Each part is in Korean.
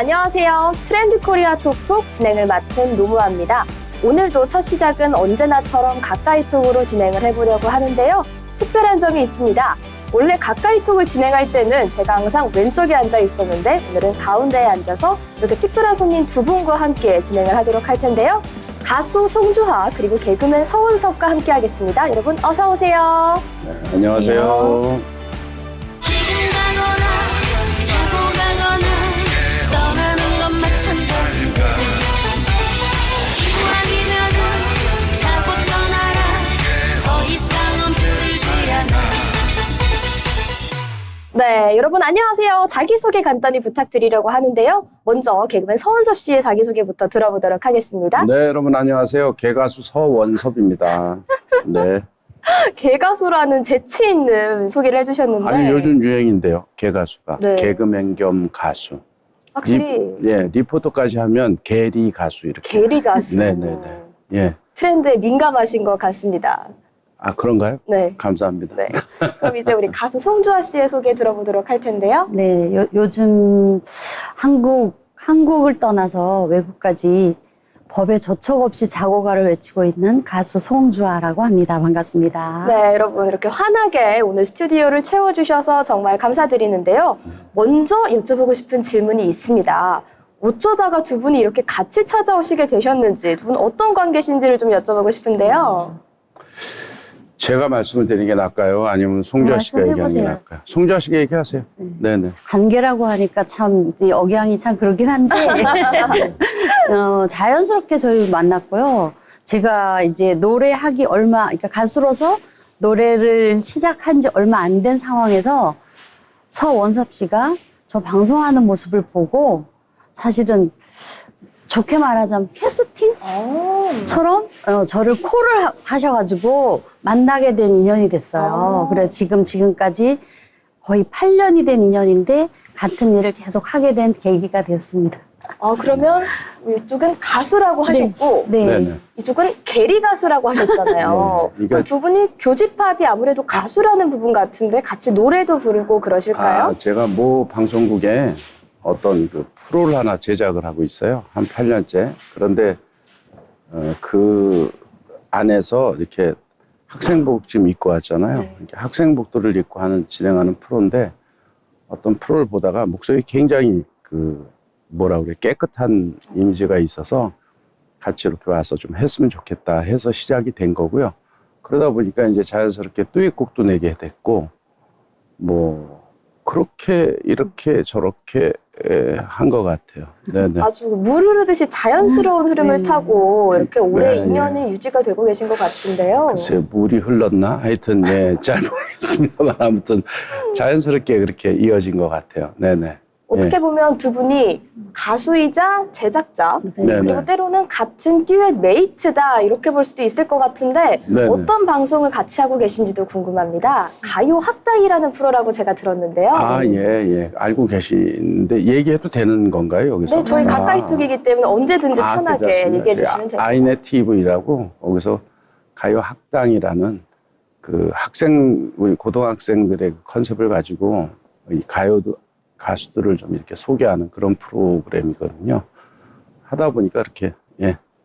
안녕하세요. 트렌드 코리아 톡톡 진행을 맡은 노무아입니다. 오늘도 첫 시작은 언제나처럼 가까이 톡으로 진행을 해보려고 하는데요. 특별한 점이 있습니다. 원래 가까이 톡을 진행할 때는 제가 항상 왼쪽에 앉아 있었는데 오늘은 가운데에 앉아서 이렇게 특별한 손님 두 분과 함께 진행을 하도록 할 텐데요. 가수 송주하 그리고 개그맨 서운섭과 함께 하겠습니다. 여러분 어서 오세요. 네, 안녕하세요. 네, 여러분 안녕하세요. 자기소개 간단히 부탁드리려고 하는데요. 먼저 개그맨 서운섭 씨의 자기소개부터 들어보도록 하겠습니다. 네, 여러분 안녕하세요. 개가수 서원섭입니다. 네. 개가수라는 재치 있는 소개를 해주셨는데 아주 요즘 유행인데요. 개가수가. 네. 개그맨 겸 가수. 확실히 리포터까지 하면 게리 가수 이렇게. 게리 가수 네네네. 예. 트렌드에 민감하신 것 같습니다. 아, 그런가요? 네. 감사합니다. 네. 그럼 이제 우리 가수 송주하 씨의 소개 들어보도록 할 텐데요. 네, 요즘 한국을 떠나서 외국까지 법에 저촉 없이 자고가를 외치고 있는 가수 송주하라고 합니다. 반갑습니다. 네, 여러분 이렇게 환하게 오늘 스튜디오를 채워주셔서 정말 감사드리는데요. 먼저 여쭤보고 싶은 질문이 있습니다. 어쩌다가 두 분이 이렇게 같이 찾아오시게 되셨는지, 두 분 어떤 관계신지를 좀 여쭤보고 싶은데요. 제가 말씀을 드리는 게 나을까요? 아니면 송주하 씨가 얘기하는 게 말씀해보세요. 나을까요? 송주하 씨가 얘기하세요. 네네. 관계라고 하니까 참 이제 억양이 참 그렇긴 한데 자연스럽게 저희 만났고요. 제가 이제 노래하기 그러니까 가수로서 노래를 시작한 지 얼마 안 된 상황에서 서원섭 씨가 저 방송하는 모습을 보고 사실은 좋게 말하자면 캐스팅처럼 저를 콜을 하셔가지고 만나게 된 인연이 됐어요. 그래서 지금까지 거의 8년이 된 인연인데 같은 일을 계속 하게 된 계기가 됐습니다. 그러면 이쪽은 가수라고 하셨고 네. 네네. 이쪽은 게리 가수라고 하셨잖아요. 네, 그럼 두 분이 교집합이 아무래도 가수라는 부분 같은데 같이 노래도 부르고 그러실까요? 아, 제가 모 방송국에 어떤 그 프로를 하나 제작을 하고 있어요. 한 8년째. 그런데 그 안에서 이렇게 학생복 지금 입고 왔잖아요. 네. 이렇게 학생복들을 입고 진행하는 프로인데 어떤 프로를 보다가 목소리 굉장히 깨끗한 이미지가 있어서 같이 이렇게 와서 좀 했으면 좋겠다 해서 시작이 된 거고요. 그러다 보니까 이제 자연스럽게 듀엣곡도 내게 됐고 그렇게 이렇게 저렇게 한 것 같아요. 네네. 아주 물 흐르듯이 자연스러운 흐름을 네. 타고 이렇게 오래 네, 인연이 유지가 되고 계신 것 같은데요. 글쎄 물이 흘렀나? 하여튼 잘 모르겠습니다만 아무튼 자연스럽게 그렇게 이어진 것 같아요. 네네. 어떻게 보면 두 분이 가수이자 제작자 네네. 그리고 때로는 같은 듀엣 메이트다 이렇게 볼 수도 있을 것 같은데 네네. 어떤 방송을 같이 하고 계신지도 궁금합니다. 가요 학당이라는 프로라고 제가 들었는데요. 아, 예. 알고 계시는데 얘기해도 되는 건가요, 여기서? 네, 저희 가까이 톡이기 때문에 언제든지 편하게 괜찮습니다. 얘기해 주시면 됩니다. 아이넷 TV라고 거기서 가요 학당이라는 우리 고등학생들의 컨셉을 가지고 이 가수들을 좀 이렇게 소개하는 그런 프로그램이거든요. 하다 보니까 이렇게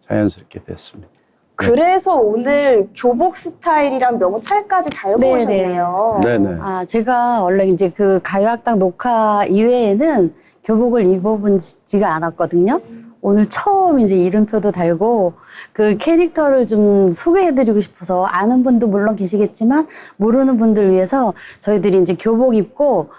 자연스럽게 됐습니다. 그래서 오늘 교복 스타일이랑 명찰까지 다 입어보셨네요. 네네. 제가 원래 이제 그 가요학당 녹화 이외에는 교복을 입어본 지가 않았거든요. 오늘 처음 이제 이름표도 달고 그 캐릭터를 좀 소개해드리고 싶어서 아는 분도 물론 계시겠지만 모르는 분들 위해서 저희들이 이제 교복 입고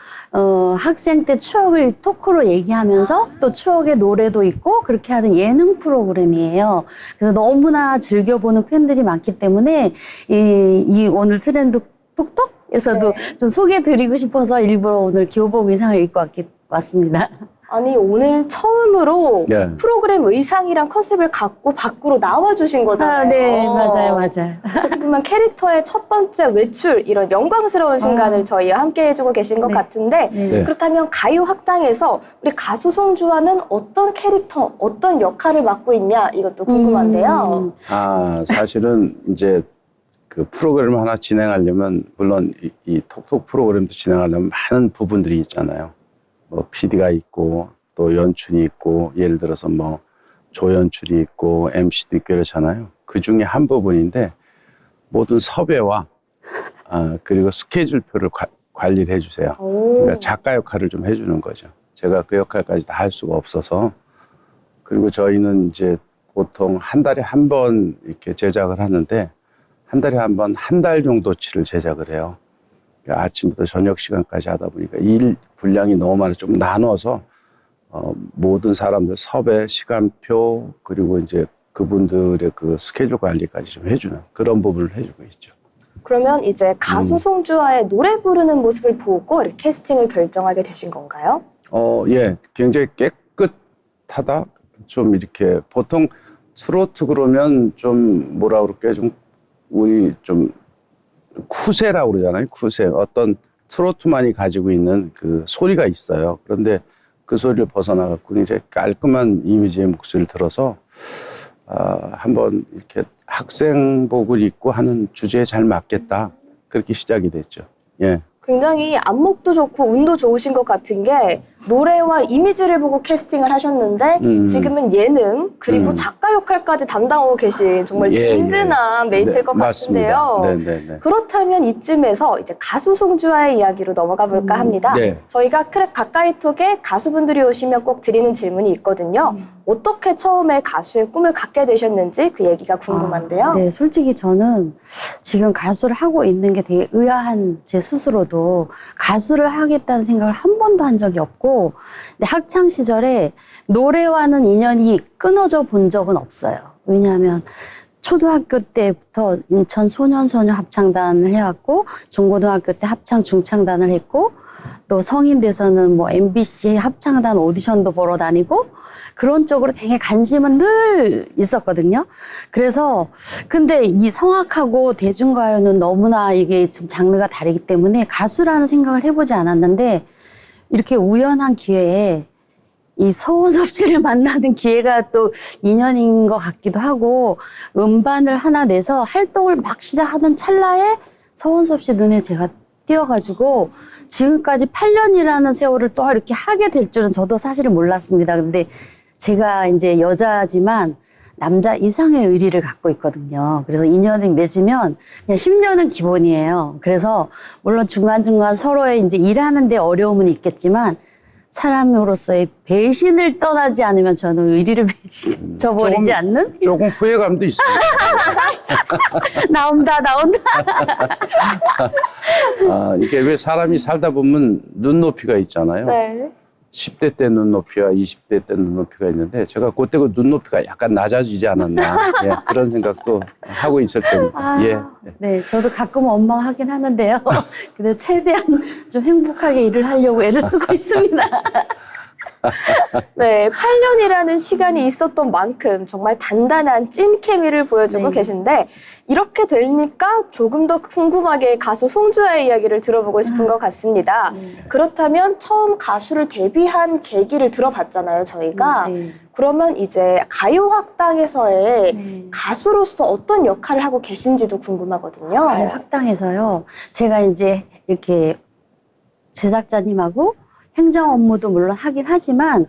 학생 때 추억을 토크로 얘기하면서 또 추억의 노래도 있고 그렇게 하는 예능 프로그램이에요. 그래서 너무나 즐겨보는 팬들이 많기 때문에 이 오늘 트렌드 톡톡에서도 좀 소개해드리고 싶어서 일부러 오늘 교복 의상을 입고 왔습니다. 아니 오늘 처음으로 네. 프로그램 의상이랑 컨셉을 갖고 밖으로 나와주신 거잖아요. 네, 맞아요. 어떻게 보면 캐릭터의 첫 번째 외출 이런 영광스러운 순간을 저희와 함께 해주고 계신 것 네. 같은데 네. 그렇다면 가요 학당에서 우리 가수 송주하는 어떤 캐릭터, 어떤 역할을 맡고 있냐 이것도 궁금한데요. 사실은 이제 그 프로그램을 하나 진행하려면 물론 이 톡톡 프로그램도 진행하려면 많은 부분들이 있잖아요. PD가 있고 또 연출이 있고 예를 들어서 뭐 조연출이 있고 MC도 있고 이렇잖아요. 그 중에 한 부분인데 모든 섭외와 그리고 스케줄표를 관리를 해주세요. 그러니까 작가 역할을 좀 해주는 거죠. 제가 그 역할까지 다 할 수가 없어서. 그리고 저희는 이제 보통 한 달에 한 번 이렇게 제작을 하는데 한 달에 한 번 한 달 정도치를 제작을 해요. 그러니까 아침부터 저녁 시간까지 하다 보니까 일 분량이 너무 많아 좀 나눠서 모든 사람들 섭외 시간표 그리고 이제 그분들의 그 스케줄 관리까지 좀 해주는 그런 부분을 해주고 있죠. 그러면 이제 가수 송주아의 노래 부르는 모습을 보고 이렇게 캐스팅을 결정하게 되신 건가요? 예, 굉장히 깨끗하다. 좀 이렇게 보통 트로트 그러면 좀 뭐라 그럴게 좀 우리 좀 쿠세라고 그러잖아요. 쿠세. 어떤 트로트만이 가지고 있는 그 소리가 있어요. 그런데 그 소리를 벗어나갖고 굉장히 깔끔한 이미지의 목소리를 들어서 한번 이렇게 학생복을 입고 하는 주제에 잘 맞겠다. 그렇게 시작이 됐죠. 예. 굉장히 안목도 좋고 운도 좋으신 것 같은 게 노래와 이미지를 보고 캐스팅을 하셨는데 지금은 예능 그리고 작가 역할까지 담당하고 계신 정말 든든한 메이트일 것 같은데요. 네. 그렇다면 이쯤에서 이제 가수 송주아의 이야기로 넘어가 볼까 합니다. 네. 저희가 크랙 가까이톡에 가수분들이 오시면 꼭 드리는 질문이 있거든요. 어떻게 처음에 가수의 꿈을 갖게 되셨는지 그 얘기가 궁금한데요. 네, 솔직히 저는 지금 가수를 하고 있는 게 되게 의아한 제 스스로도 가수를 하겠다는 생각을 한 번도 한 적이 없고 근데 학창 시절에 노래와는 인연이 끊어져 본 적은 없어요. 왜냐하면 초등학교 때부터 인천 소년소녀 합창단을 해왔고 중고등학교 때 합창 중창단을 했고 또 성인 돼서는 뭐 MBC 합창단 오디션도 보러 다니고 그런 쪽으로 되게 관심은 늘 있었거든요. 그래서 근데 이 성악하고 대중가요는 너무나 이게 지금 장르가 다르기 때문에 가수라는 생각을 해보지 않았는데 이렇게 우연한 기회에 이 서원섭 씨를 만나는 기회가 또 인연인 것 같기도 하고 음반을 하나 내서 활동을 막 시작하던 찰나에 서원섭 씨 눈에 제가 띄어가지고 지금까지 8년이라는 세월을 또 이렇게 하게 될 줄은 저도 사실은 몰랐습니다. 근데 제가 이제 여자지만 남자 이상의 의리를 갖고 있거든요. 그래서 인연이 맺으면 그냥 10년은 기본이에요. 그래서 물론 중간중간 서로의 이제 일하는 데 어려움은 있겠지만 사람으로서의 배신을 떠나지 않으면 저는 의리를 저버리지 않는? 조금 후회감도 있습니다. 나온다. 이게 왜 사람이 살다 보면 눈높이가 있잖아요. 네. 10대 때 눈높이와 20대 때 눈높이가 있는데 제가 그때 그 눈높이가 약간 낮아지지 않았나 예, 그런 생각도 하고 있을 때입니다. 예. 네, 저도 가끔 원망하긴 하는데요. 근데 최대한 좀 행복하게 일을 하려고 애를 쓰고 있습니다. 네, 8년이라는 시간이 있었던 만큼 정말 단단한 찐 케미를 보여주고 네. 계신데 이렇게 되니까 조금 더 궁금하게 가수 송주아의 이야기를 들어보고 싶은 것 같습니다. 그렇다면 처음 가수를 데뷔한 계기를 들어봤잖아요, 저희가. 네. 그러면 이제 가요학당에서의 네. 가수로서 어떤 역할을 하고 계신지도 궁금하거든요. 학당에서요. 제가 이제 이렇게 제작자님하고 행정 업무도 물론 하긴 하지만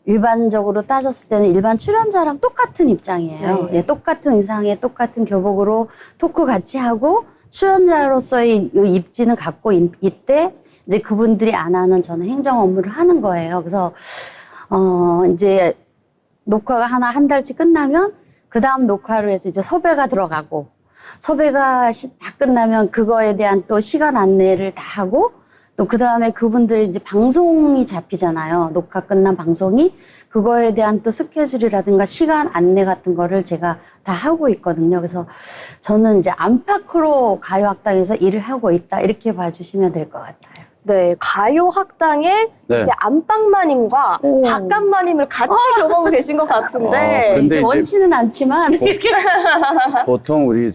일반적으로 따졌을 때는 일반 출연자랑 똑같은 입장이에요. 네. 예, 똑같은 의상에 똑같은 교복으로 토크 같이 하고 출연자로서의 이 입지는 갖고 있대 이제 그분들이 안 하는 저는 행정 업무를 하는 거예요. 그래서 이제 녹화가 한 달치 끝나면 그 다음 녹화를 해서 이제 섭외가 들어가고 섭외가 다 끝나면 그거에 대한 또 시간 안내를 다 하고 또 그 다음에 그분들이 이제 방송이 잡히잖아요. 녹화 끝난 방송이 그거에 대한 또 스케줄이라든가 시간 안내 같은 거를 제가 다 하고 있거든요. 그래서 저는 이제 안팎으로 가요학당에서 일을 하고 있다 이렇게 봐주시면 될 것 같아요. 네, 가요학당에 네. 이제 안방마님과 오. 바깥마님을 같이 겸하고 계신 것 같은데 근데 이제 원치는 않지만 이렇게 보통 우리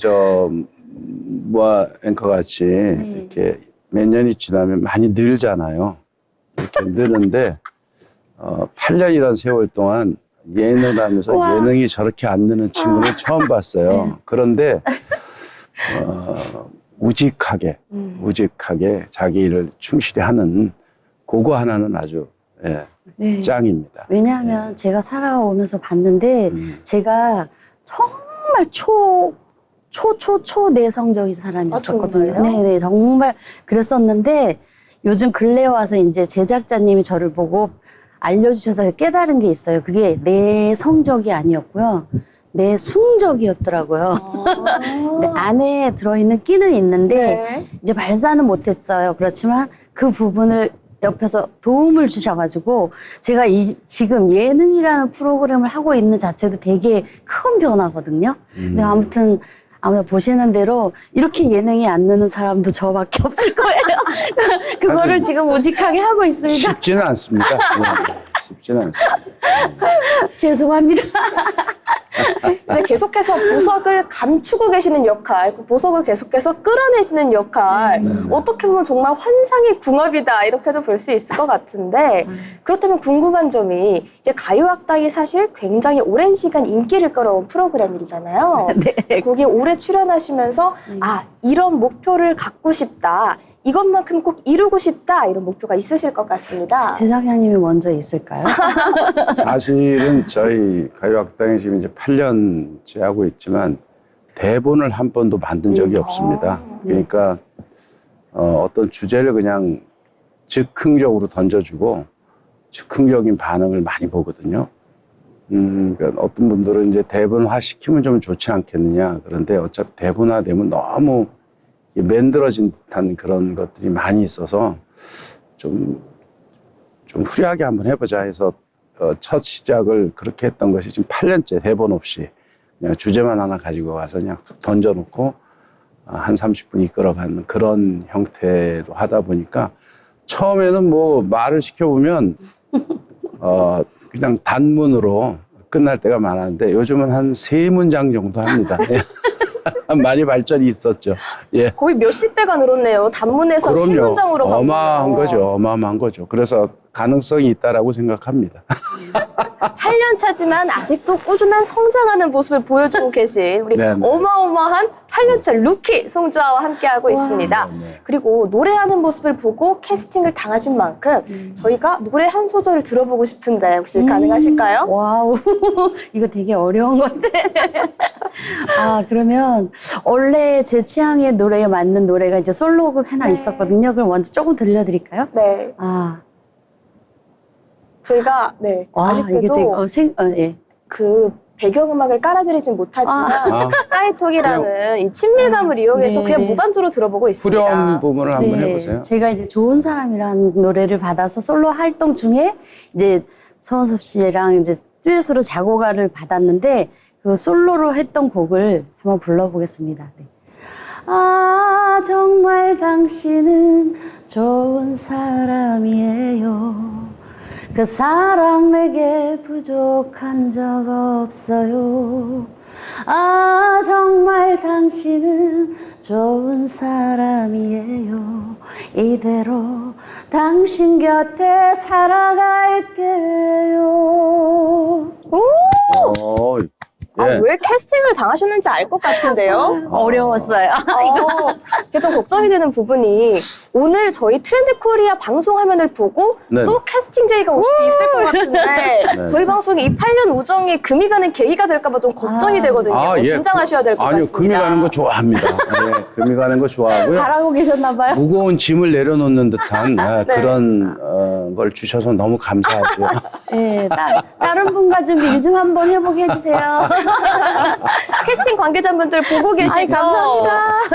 모아 앵커 같이 이렇게 몇 년이 지나면 많이 늘잖아요. 이렇게 느는데 8년이라는 세월 동안 예능을 하면서 우와. 예능이 저렇게 안 느는 친구는 처음 봤어요. 그런데 우직하게 자기 일을 충실히 하는 그거 하나는 아주 예, 네. 짱입니다. 왜냐하면 제가 살아오면서 봤는데 제가 정말 초내성적인 사람이었었거든요. 아, 정말요? 네네, 정말 그랬었는데 요즘 근래 와서 이제 제작자님이 저를 보고 알려주셔서 깨달은 게 있어요. 그게 내성적이 아니었고요. 내숭적이었더라고요. 네, 안에 들어있는 끼는 있는데 네. 이제 발사는 못했어요. 그렇지만 그 부분을 옆에서 도움을 주셔가지고 제가 지금 예능이라는 프로그램을 하고 있는 자체도 되게 큰 변화거든요. 근데 아무튼 아마 보시는 대로 이렇게 예능이 안 느는 사람도 저밖에 없을 거예요. 그거를 지금 우직하게 하고 있습니다. 쉽지는 않습니다. 네, 쉽지는 않습니다. 죄송합니다. 이제 계속해서 보석을 감추고 계시는 역할, 그 보석을 계속해서 끌어내시는 역할, 어떻게 보면 정말 환상의 궁합이다 이렇게도 볼 수 있을 것 같은데 그렇다면 궁금한 점이 이제 가요학당이 사실 굉장히 오랜 시간 인기를 끌어온 프로그램이잖아요. 네. 거기에 오래 출연하시면서 아 이런 목표를 갖고 싶다, 이것만큼 꼭 이루고 싶다 이런 목표가 있으실 것 같습니다. 제작자님이 먼저 있을까요? 사실은 저희 가요학당이 지금 이제 8년째 하고 있지만 대본을 한 번도 만든 적이 없습니다. 그러니까 어떤 주제를 그냥 즉흥적으로 던져주고 즉흥적인 반응을 많이 보거든요. 그러니까 어떤 분들은 이제 대본화 시키면 좀 좋지 않겠느냐. 그런데 어차피 대본화되면 너무 만들어진 듯한 그런 것들이 많이 있어서 좀 후리하게 한번 해보자 해서 첫 시작을 그렇게 했던 것이 지금 8년째 대본 없이 그냥 주제만 하나 가지고 가서 그냥 던져놓고 한 30분 이끌어가는 그런 형태로 하다 보니까 처음에는 뭐 말을 시켜보면 그냥 단문으로 끝날 때가 많았는데 요즘은 한 3문장 정도 합니다. 많이 발전이 있었죠. 예. 거의 몇십 배가 늘었네요. 단문에서 세 그럼요. 문장으로 가고. 어마어마한 거죠. 어마어마한 거죠. 그래서 가능성이 있다라고 생각합니다. 8년 차지만 아직도 꾸준한 성장하는 모습을 보여주고 계신 우리 네네. 어마어마한 8년차 루키 송주아와 함께하고 있습니다. 네네. 그리고 노래하는 모습을 보고 캐스팅을 당하신 만큼 저희가 노래 한 소절을 들어보고 싶은데 혹시 가능하실까요? 와우, 이거 되게 어려운 건데. 아, 그러면 원래 제 취향의 노래에 맞는 노래가 이제 솔로곡 하나 있었거든요. 그럼 먼저 조금 들려드릴까요? 네. 아, 저희가 네. 와, 이게 아쉽게도 지금, 예. 그 배경음악을 깔아드리진 못하지만 아. 가까이톡이라는 이 친밀감을 이용해서 네. 그냥 무반주로 들어보고 있습니다. 후렴 부분을 한번 해보세요. 제가 이제 좋은 사람이라는 노래를 받아서 솔로 활동 중에 이제 서은섭 씨랑 이제 듀엣으로 작곡가를 받았는데 그 솔로로 했던 곡을 한번 불러보겠습니다. 네. 아, 정말 당신은 좋은 사람이에요. 그 사랑 내게 부족한 적 없어요. 아, 정말 당신은 좋은 사람이에요. 이대로 당신 곁에 살아갈게요. 아, 예. 왜 캐스팅을 당하셨는지 알 것 같은데요? 어려웠어요. 이게 좀 걱정이 되는 부분이 오늘 저희 트렌드 코리아 방송 화면을 보고 네. 또 캐스팅 제의가 올 수도 있을 것 같은데 네. 저희 방송이 이 8년 우정이 금이 가는 계기가 될까 봐 좀 걱정이 되거든요. 예. 긴장하셔야 될 것 아니요, 같습니다. 금이 가는 거 좋아합니다. 네, 금이 가는 거 좋아하고요. 잘하고 계셨나 봐요. 무거운 짐을 내려놓는 듯한 그런 걸 주셔서 너무 감사하죠. 네, 다른 분과 좀 일 좀 한번 해보게 해주세요. 캐스팅 관계자분들 보고 계시죠? 아이, 감사합니다.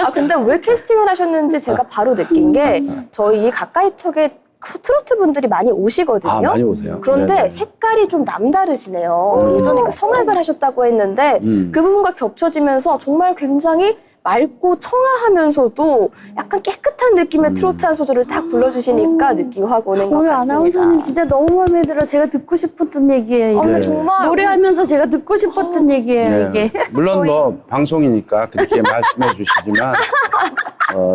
아, 근데 왜 캐스팅을 하셨는지 제가 바로 느낀 게 저희 가까이톡에 트로트 분들이 많이 오시거든요. 아, 많이 오세요. 그런데 네네. 색깔이 좀 남다르시네요. 예전에 그 성악을 하셨다고 했는데 그 부분과 겹쳐지면서 정말 굉장히 맑고 청아하면서도 약간 깨끗한 느낌의 트로트 한 소절을 딱 불러주시니까 느낌이 확 오는 것 오늘 같습니다. 아나운서님 진짜 너무 마음에 들어. 제가 듣고 싶었던 얘기예요. 근데 네. 정말 노래하면서 제가 듣고 싶었던 얘기예요, 네. 이게. 물론 뭐 방송이니까 그렇게 말씀해 주시지만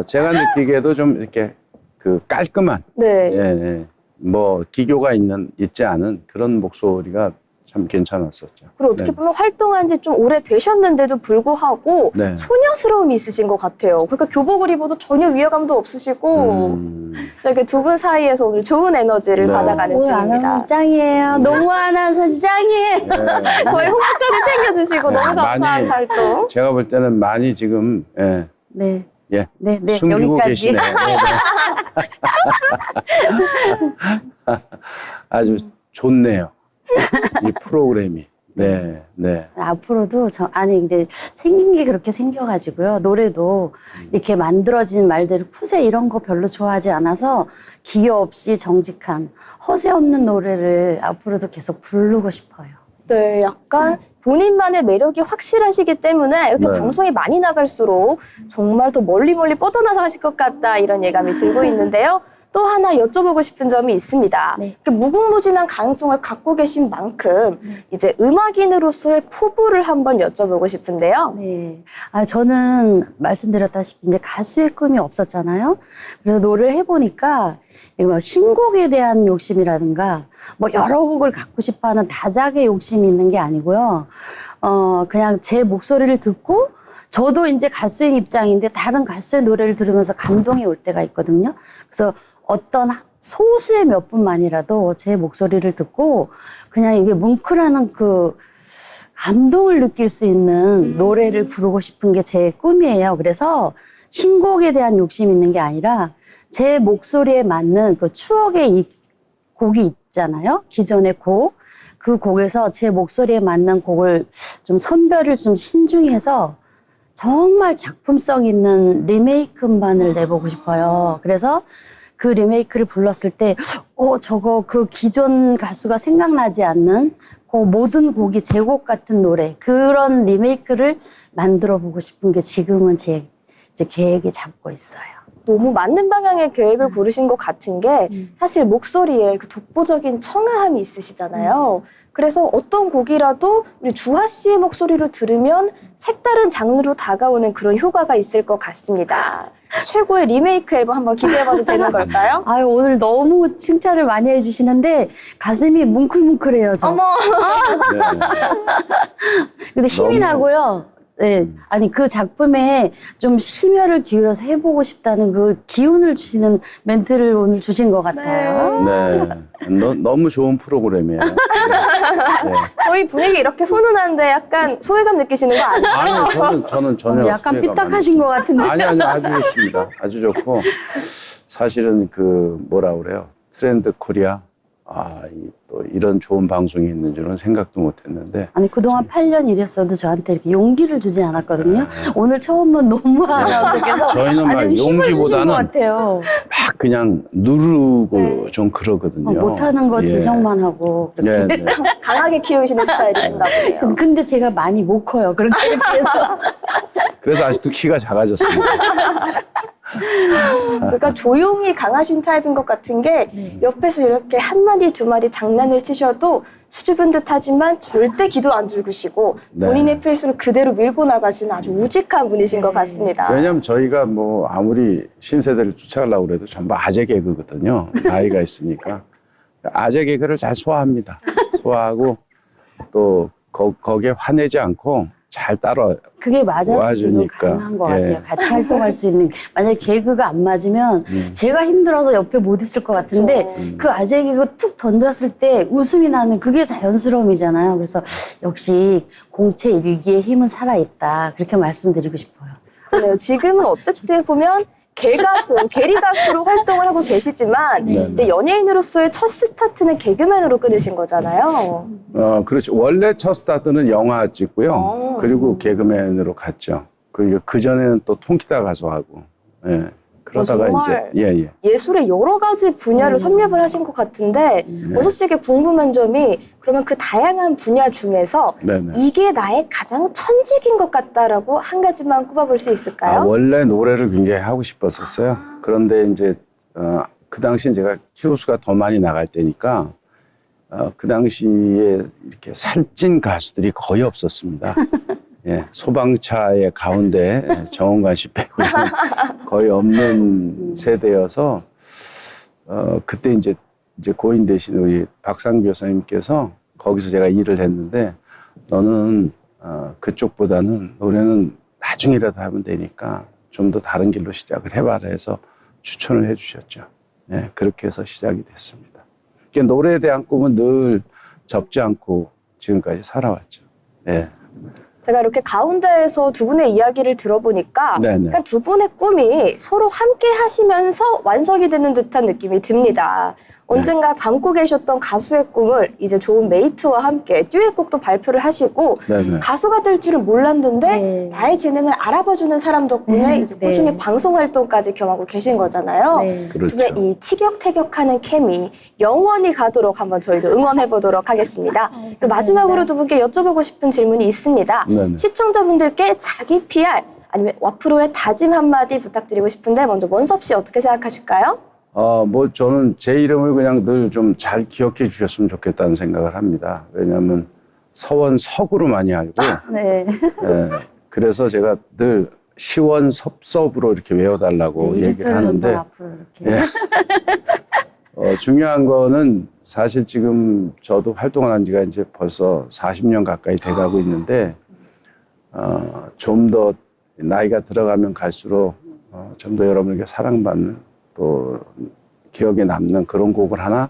제가 느끼기에도 좀 이렇게 그 깔끔한 네. 예, 뭐 기교가 있지 않은 그런 목소리가 참 괜찮았었죠. 그리고 어떻게 네. 보면 활동한 지 좀 오래 되셨는데도 불구하고 네. 소녀스러움이 있으신 것 같아요. 그러니까 교복을 입어도 전혀 위화감도 없으시고 이렇게 두 분 사이에서 오늘 좋은 에너지를 네. 받아가는 오늘 아나운서 중입니다. 짱이에요. 너무 아나운서 짱이에요. 네. 저희 홍보까지 챙겨주시고 네, 너무 감사한 많이 활동. 제가 볼 때는 많이 지금 네. 예, 네, 네. 숨기고 여기까지. 계시네요. 네. 아주 좋네요. 이 프로그램이. 네, 네. 앞으로도 아니 근데 생긴 게 그렇게 생겨가지고요. 노래도 이렇게 만들어진 말대로 쿠세 이런 거 별로 좋아하지 않아서 기여 없이 정직한 허세 없는 노래를 앞으로도 계속 부르고 싶어요. 네, 약간 본인만의 매력이 확실하시기 때문에 이렇게 네. 방송이 많이 나갈수록 정말 더 멀리 뻗어나서 하실 것 같다 이런 예감이 들고 있는데요. 또 하나 여쭤보고 싶은 점이 있습니다. 네. 이렇게 무궁무진한 가능성을 갖고 계신 만큼 이제 음악인으로서의 포부를 한번 여쭤보고 싶은데요. 네. 저는 말씀드렸다시피 이제 가수의 꿈이 없었잖아요. 그래서 노래를 해보니까 뭐 신곡에 대한 욕심이라든가 뭐 여러 곡을 갖고 싶어 하는 다작의 욕심이 있는 게 아니고요. 그냥 제 목소리를 듣고 저도 이제 가수의 입장인데 다른 가수의 노래를 들으면서 감동이 올 때가 있거든요. 그래서 어떤 소수의 몇 분만이라도 제 목소리를 듣고 그냥 이게 뭉클하는 그 감동을 느낄 수 있는 노래를 부르고 싶은 게 제 꿈이에요. 그래서 신곡에 대한 욕심이 있는 게 아니라 제 목소리에 맞는 그 추억의 이 곡이 있잖아요. 기존의 곡. 그 곡에서 제 목소리에 맞는 곡을 좀 선별을 좀 신중히 해서 정말 작품성 있는 리메이크 음반을 내보고 싶어요. 그래서 그 리메이크를 불렀을 때, 저거 그 기존 가수가 생각나지 않는 그 모든 곡이 제 곡 같은 노래, 그런 리메이크를 만들어 보고 싶은 게 지금은 제 이제 계획에 잡고 있어요. 너무 맞는 방향의 계획을 고르신 것 같은 게 사실 목소리에 그 독보적인 청아함이 있으시잖아요. 그래서 어떤 곡이라도 우리 주하 씨의 목소리로 들으면 색다른 장르로 다가오는 그런 효과가 있을 것 같습니다. 최고의 리메이크 앨범 한번 기대해봐도 되는 걸까요? 아유, 오늘 너무 칭찬을 많이 해주시는데 가슴이 뭉클뭉클해요, 저. 어머! 네. 근데 힘이 너무- 나고요. 네. 아니, 그 작품에 좀 심혈을 기울여서 해보고 싶다는 그 기운을 주시는 멘트를 오늘 주신 것 같아요. 네. 너무 좋은 프로그램이에요. 네. 네. 저희 분위기 이렇게 훈훈한데 약간 소외감 느끼시는 거 아니죠? 아니요, 저는 전혀 약간 소외감 삐딱하신 것 같은데. 아니, 아주 좋습니다. 아주 좋고. 사실은 그, 뭐라 그래요. 트렌드 코리아. 또 이런 좋은 방송이 있는 줄은 생각도 못 했는데. 아니, 그동안 8년 일했어도 저한테 이렇게 용기를 주지 않았거든요. 오늘 처음 본 노무 아나운서께서 저희는 막 아주 힘을 주신 것 용기보다는 같아요. 막 그냥 누르고 좀 그러거든요. 못하는 거 예. 지적만 하고. 그렇게. 네, 네. 강하게 키우시는 스타일이신가 보네요. 근데 제가 많이 못 커요. 그렇게 해서. 그래서 아직도 키가 작아졌습니다. 그러니까 조용히 강하신 타입인 것 같은 게 네. 옆에서 이렇게 한 마디 두 마디 장난을 치셔도 수줍은 듯하지만 절대 기도 안 죽으시고 네. 본인의 페이스를 그대로 밀고 나가시는 아주 우직한 분이신 것 같습니다. 왜냐면 저희가 뭐 아무리 신세대를 쫓아가려고 그래도 전부 아재 개그거든요. 나이가 있으니까. 아재 개그를 잘 소화합니다. 소화하고 또 거기에 화내지 않고 잘 따라 그게 맞아서 지금 와주니까. 가능한 것 예. 같아요. 같이 활동할 수 있는. 만약에 개그가 안 맞으면 제가 힘들어서 옆에 못 있을 것 같은데 그렇죠. 그 아재 개그 툭 던졌을 때 웃음이 나는 그게 자연스러움이잖아요. 그래서 역시 공채 일기의 힘은 살아있다. 그렇게 말씀드리고 싶어요. 그래요. 지금은 어쨌든 보면 개가수, 게리 가수로 활동을 하고 계시지만 네. 이제 연예인으로서의 첫 스타트는 개그맨으로 끊으신 거잖아요. 그렇죠. 원래 첫 스타트는 영화 찍고요. 그리고 개그맨으로 갔죠. 그리고 그전에는 또 통기타 가수 하고. 예. 그러다가 정말 이제 예술의 여러 가지 분야를 섭렵을 하신 것 같은데 오석 씨에게 궁금한 점이 그러면 그 다양한 분야 중에서 네네. 이게 나의 가장 천직인 것 같다라고 한 가지만 꼽아볼 수 있을까요? 원래 노래를 굉장히 하고 싶었었어요. 그런데 이제 그 당시에 제가 키로수가 더 많이 나갈 때니까 그 당시에 이렇게 살찐 가수들이 거의 없었습니다. 예, 소방차의 가운데 정원관 씨 빼고는 거의 없는 세대여서 그때 이제 고인 대신 우리 박상규 여사님께서 거기서 제가 일을 했는데 너는 그쪽보다는 노래는 나중이라도 하면 되니까 좀 더 다른 길로 시작을 해봐라 해서 추천을 해주셨죠. 예, 그렇게 해서 시작이 됐습니다. 노래에 대한 꿈은 늘 접지 않고 지금까지 살아왔죠. 예. 제가 이렇게 가운데에서 두 분의 이야기를 들어보니까 네네. 약간 두 분의 꿈이 서로 함께 하시면서 완성이 되는 듯한 느낌이 듭니다. 언젠가 담고 계셨던 가수의 꿈을 이제 좋은 메이트와 함께 듀엣곡도 발표를 하시고 네네. 가수가 될 줄은 몰랐는데 네. 나의 재능을 알아봐주는 사람 덕분에 이제 네. 꾸준히 방송 활동까지 겸하고 계신 거잖아요. 네. 그렇죠. 두 분의 이 티격태격하는 케미 영원히 가도록 한번 저희도 응원해 보도록 하겠습니다. 그리고 마지막으로 두 분께 여쭤보고 싶은 질문이 있습니다. 네네. 시청자분들께 자기 PR 아니면 앞으로의 다짐 한마디 부탁드리고 싶은데 먼저 원섭 씨 어떻게 생각하실까요? 뭐 저는 제 이름을 그냥 늘 좀 잘 기억해 주셨으면 좋겠다는 생각을 합니다. 왜냐하면 서원석으로 많이 알고 네. 예, 그래서 제가 늘 시원섭섭으로 이렇게 외워달라고 네, 얘기를 하는데 앞으로 이렇게. 예. 중요한 거는 사실 지금 저도 활동을 한 지가 이제 벌써 40년 가까이 돼가고 있는데 좀 더 나이가 들어가면 갈수록 좀 더 여러분에게 사랑받는 또 기억에 남는 그런 곡을 하나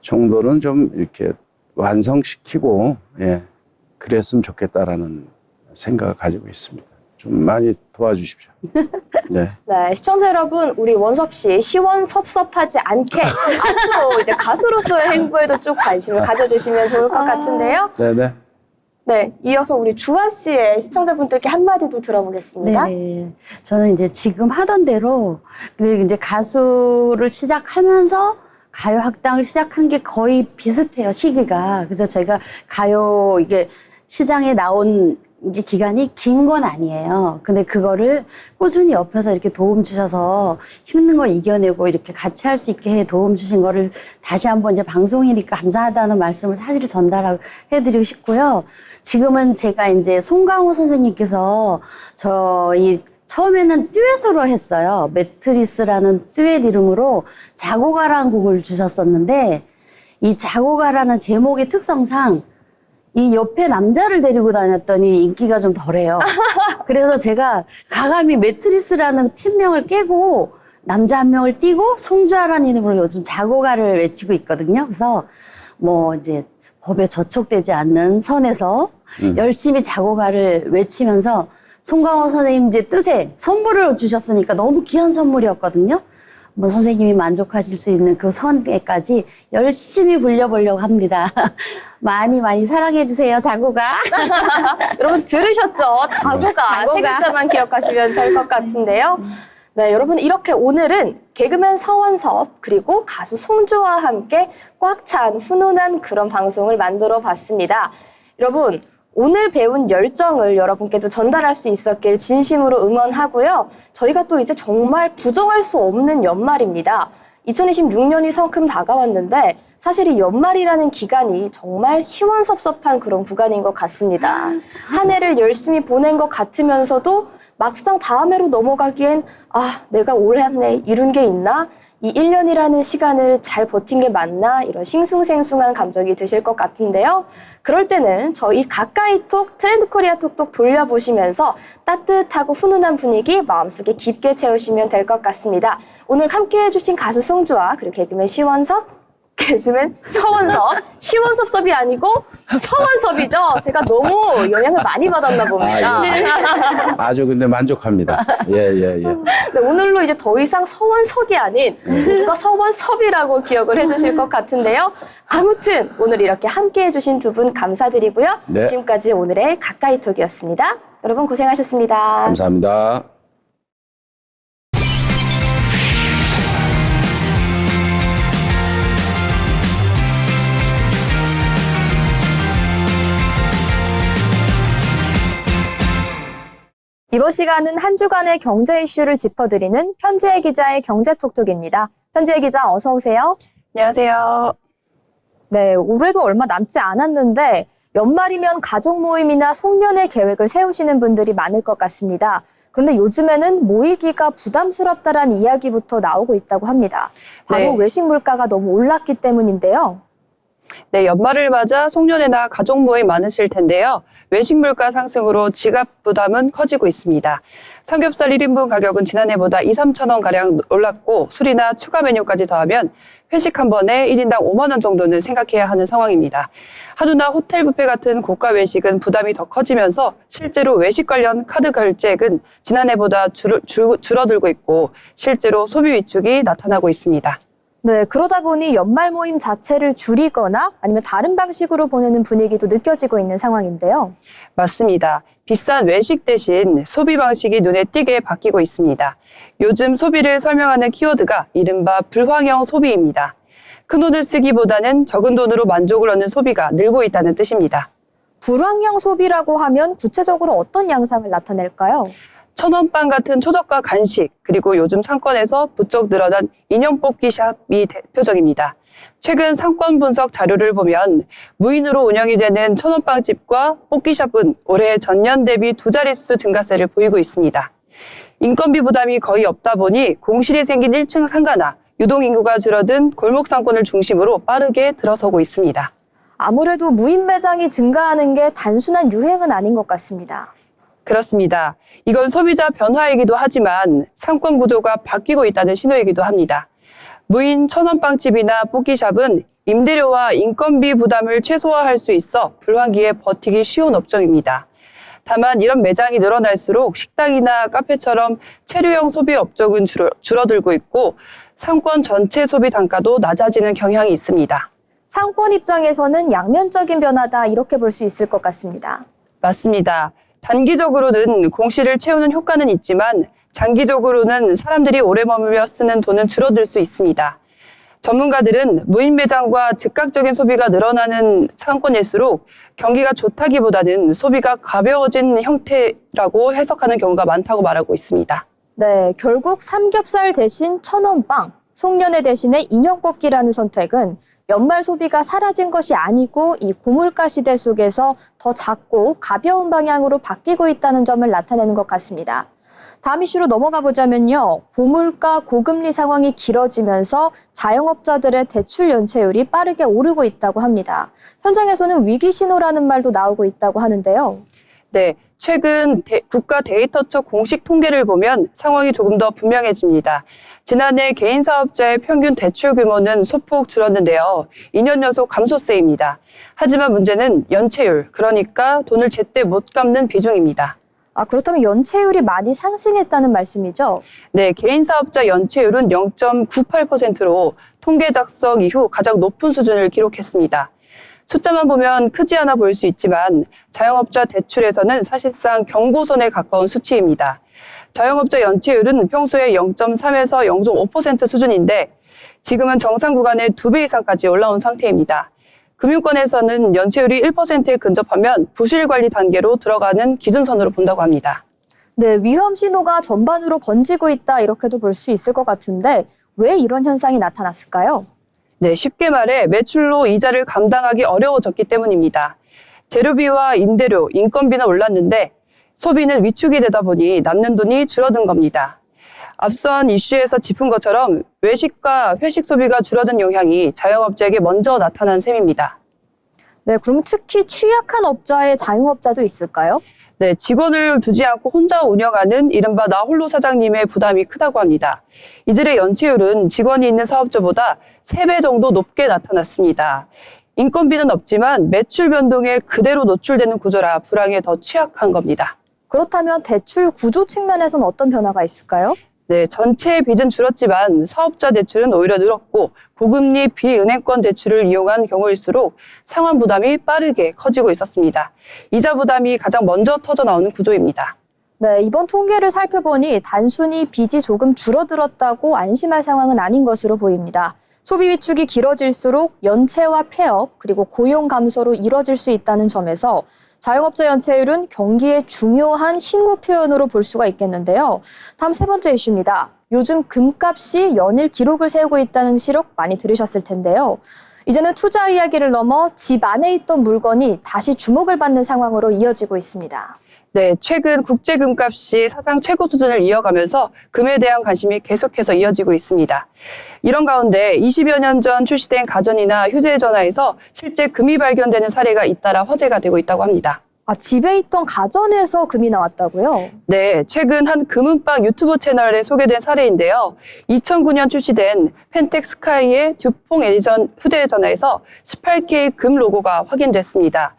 정도는 좀 이렇게 완성시키고 예, 그랬으면 좋겠다라는 생각을 가지고 있습니다. 좀 많이 도와주십시오. 네. 네, 시청자 여러분, 우리 원섭 씨 시원섭섭하지 않게 앞으로 이제 가수로서의 행보에도 쭉 관심을 가져주시면 좋을 것 같은데요. 네네. 네, 이어서 우리 주아 씨의 시청자분들께 한마디도 들어보겠습니다. 네. 저는 이제 지금 하던 대로 근데 이제 가수를 시작하면서 가요 학당을 시작한 게 거의 비슷해요, 시기가. 그래서 제가 가요 이게 시장에 나온 이게 기간이 긴 건 아니에요. 근데 그거를 꾸준히 옆에서 이렇게 도움 주셔서 힘든 거 이겨내고 이렇게 같이 할 수 있게 해 도움 주신 거를 다시 한번 이제 방송이니까 감사하다는 말씀을 사실 전달해드리고 싶고요. 지금은 제가 이제 송강호 선생님께서 저희 처음에는 듀엣으로 했어요. 매트리스라는 듀엣 이름으로 자고 가라는 곡을 주셨었는데 이 자고 가라는 제목의 특성상 이 옆에 남자를 데리고 다녔더니 인기가 좀 덜해요. 그래서 제가 가감히 매트리스라는 팀명을 깨고 남자 한 명을 띄고 송주아라는 이름으로 요즘 자고가를 외치고 있거든요. 그래서 뭐 이제 법에 저촉되지 않는 선에서 열심히 자고가를 외치면서 송강호 선생님 이제 뜻에 선물을 주셨으니까 너무 귀한 선물이었거든요. 뭐 선생님이 만족하실 수 있는 그 선에까지 열심히 불려보려고 합니다. 많이 많이 사랑해주세요, 자고가. 여러분 들으셨죠? 자고가 세 글자만 기억하시면 될 것 같은데요. 네, 여러분 이렇게 오늘은 개그맨 서원섭 그리고 가수 송주와 함께 꽉 찬 훈훈한 그런 방송을 만들어 봤습니다. 여러분 오늘 배운 열정을 여러분께도 전달할 수 있었길 진심으로 응원하고요. 저희가 또 이제 정말 부정할 수 없는 연말입니다. 2026년이 성큼 다가왔는데 사실 이 연말이라는 기간이 정말 시원섭섭한 그런 구간인 것 같습니다. 한 해를 열심히 보낸 것 같으면서도 막상 다음 해로 넘어가기엔 내가 올 한 해 이룬 게 있나? 이 1년이라는 시간을 잘 버틴 게 맞나? 이런 싱숭생숭한 감정이 드실 것 같은데요. 그럴 때는 저희 가까이톡 트렌드 코리아 톡톡 돌려보시면서 따뜻하고 훈훈한 분위기 마음속에 깊게 채우시면 될 것 같습니다. 오늘 함께해 주신 가수 송주아 그리고 개그맨 시원섭 개그맨 서원섭, 시원섭섭이 아니고 서원섭이죠. 제가 너무 영향을 많이 받았나 봅니다. 아주 근데 만족합니다. 예. 네, 오늘로 이제 더 이상 서원석이 아닌 모두가 서원섭이라고 기억을 해주실 것 같은데요. 아무튼 오늘 이렇게 함께해 주신 두 분 감사드리고요. 네. 지금까지 오늘의 가까이톡이었습니다. 여러분 고생하셨습니다. 감사합니다. 이번 시간은 한 주간의 경제 이슈를 짚어드리는 편지혜 기자의 경제톡톡입니다. 편지혜 기자 어서 오세요. 안녕하세요. 네, 올해도 얼마 남지 않았는데 연말이면 가족 모임이나 송년회 계획을 세우시는 분들이 많을 것 같습니다. 그런데 요즘에는 모이기가 부담스럽다라는 이야기부터 나오고 있다고 합니다. 바로 네. 외식 물가가 너무 올랐기 때문인데요. 네, 연말을 맞아 송년회나 가족 모임 많으실 텐데요. 외식 물가 상승으로 지갑 부담은 커지고 있습니다. 삼겹살 1인분 가격은 지난해보다 2, 3천 원 가량 올랐고 술이나 추가 메뉴까지 더하면 회식 한 번에 1인당 5만 원 정도는 생각해야 하는 상황입니다. 한우나 호텔 뷔페 같은 고가 외식은 부담이 더 커지면서 실제로 외식 관련 카드 결제액은 지난해보다 줄어들고 있고 실제로 소비 위축이 나타나고 있습니다. 네, 그러다 보니 연말 모임 자체를 줄이거나 아니면 다른 방식으로 보내는 분위기도 느껴지고 있는 상황인데요. 맞습니다. 비싼 외식 대신 소비 방식이 눈에 띄게 바뀌고 있습니다. 요즘 소비를 설명하는 키워드가 이른바 불황형 소비입니다. 큰 돈을 쓰기보다는 적은 돈으로 만족을 얻는 소비가 늘고 있다는 뜻입니다. 불황형 소비라고 하면 구체적으로 어떤 양상을 나타낼까요? 천원빵 같은 초저가 간식, 그리고 요즘 상권에서 부쩍 늘어난 인형 뽑기 샵이 대표적입니다. 최근 상권 분석 자료를 보면 무인으로 운영이 되는 천원빵집과 뽑기샵은 올해 전년 대비 2자릿수 증가세를 보이고 있습니다. 인건비 부담이 거의 없다 보니 공실이 생긴 1층 상가나 유동인구가 줄어든 골목 상권을 중심으로 빠르게 들어서고 있습니다. 아무래도 무인 매장이 증가하는 게 단순한 유행은 아닌 것 같습니다. 그렇습니다. 이건 소비자 변화이기도 하지만 상권 구조가 바뀌고 있다는 신호이기도 합니다. 무인 천원빵집이나 뽑기샵은 임대료와 인건비 부담을 최소화할 수 있어 불황기에 버티기 쉬운 업종입니다. 다만 이런 매장이 늘어날수록 식당이나 카페처럼 체류형 소비 업종은 줄어들고 있고 상권 전체 소비 단가도 낮아지는 경향이 있습니다. 상권 입장에서는 양면적인 변화다 이렇게 볼 수 있을 것 같습니다. 맞습니다. 단기적으로는 공실을 채우는 효과는 있지만 장기적으로는 사람들이 오래 머물며 쓰는 돈은 줄어들 수 있습니다. 전문가들은 무인 매장과 즉각적인 소비가 늘어나는 상권일수록 경기가 좋다기보다는 소비가 가벼워진 형태라고 해석하는 경우가 많다고 말하고 있습니다. 네, 결국 삼겹살 대신 천원빵, 송년회 대신에 인형 뽑기라는 선택은 연말 소비가 사라진 것이 아니고 이 고물가 시대 속에서 더 작고 가벼운 방향으로 바뀌고 있다는 점을 나타내는 것 같습니다. 다음 이슈로 넘어가 보자면요. 고물가, 고금리 상황이 길어지면서 자영업자들의 대출 연체율이 빠르게 오르고 있다고 합니다. 현장에서는 위기 신호라는 말도 나오고 있다고 하는데요. 네, 최근 국가 데이터처 공식 통계를 보면 상황이 조금 더 분명해집니다. 지난해 개인 사업자의 평균 대출 규모는 소폭 줄었는데요. 2년 연속 감소세입니다. 하지만 문제는 연체율, 그러니까 돈을 제때 못 갚는 비중입니다. 그렇다면 연체율이 많이 상승했다는 말씀이죠? 네, 개인 사업자 연체율은 0.98%로 통계 작성 이후 가장 높은 수준을 기록했습니다. 숫자만 보면 크지 않아 보일 수 있지만 자영업자 대출에서는 사실상 경고선에 가까운 수치입니다. 자영업자 연체율은 평소에 0.3에서 0.5% 수준인데 지금은 정상 구간의 2배 이상까지 올라온 상태입니다. 금융권에서는 연체율이 1%에 근접하면 부실 관리 단계로 들어가는 기준선으로 본다고 합니다. 네, 위험 신호가 전반으로 번지고 있다 이렇게도 볼 수 있을 것 같은데 왜 이런 현상이 나타났을까요? 네, 쉽게 말해 매출로 이자를 감당하기 어려워졌기 때문입니다. 재료비와 임대료, 인건비는 올랐는데 소비는 위축이 되다 보니 남는 돈이 줄어든 겁니다. 앞선 이슈에서 짚은 것처럼 외식과 회식 소비가 줄어든 영향이 자영업자에게 먼저 나타난 셈입니다. 네, 그럼 특히 취약한 업자의 자영업자도 있을까요? 네, 직원을 두지 않고 혼자 운영하는 이른바 나홀로 사장님의 부담이 크다고 합니다. 이들의 연체율은 직원이 있는 사업자보다 3배 정도 높게 나타났습니다. 인건비는 없지만 매출 변동에 그대로 노출되는 구조라 불황에 더 취약한 겁니다. 그렇다면 대출 구조 측면에서는 어떤 변화가 있을까요? 네, 전체 빚은 줄었지만 사업자 대출은 오히려 늘었고 고금리 비은행권 대출을 이용한 경우일수록 상환 부담이 빠르게 커지고 있었습니다. 이자 부담이 가장 먼저 터져 나오는 구조입니다. 네, 이번 통계를 살펴보니 단순히 빚이 조금 줄어들었다고 안심할 상황은 아닌 것으로 보입니다. 소비 위축이 길어질수록 연체와 폐업 그리고 고용 감소로 이뤄질 수 있다는 점에서 자영업자 연체율은 경기의 중요한 신고 표현으로 볼 수가 있겠는데요. 다음 세 번째 이슈입니다. 요즘 금값이 연일 기록을 세우고 있다는 시록 많이 들으셨을 텐데요. 이제는 투자 이야기를 넘어 집 안에 있던 물건이 다시 주목을 받는 상황으로 이어지고 있습니다. 네, 최근 국제 금값이 사상 최고 수준을 이어가면서 금에 대한 관심이 계속해서 이어지고 있습니다. 이런 가운데 20여 년 전 출시된 가전이나 휴대전화에서 실제 금이 발견되는 사례가 잇따라 화제가 되고 있다고 합니다. 아, 집에 있던 가전에서 금이 나왔다고요? 네, 최근 한 금은방 유튜브 채널에 소개된 사례인데요. 2009년 출시된 펜텍 스카이의 듀퐁 에디션 휴대전화에서 18K 금 로고가 확인됐습니다.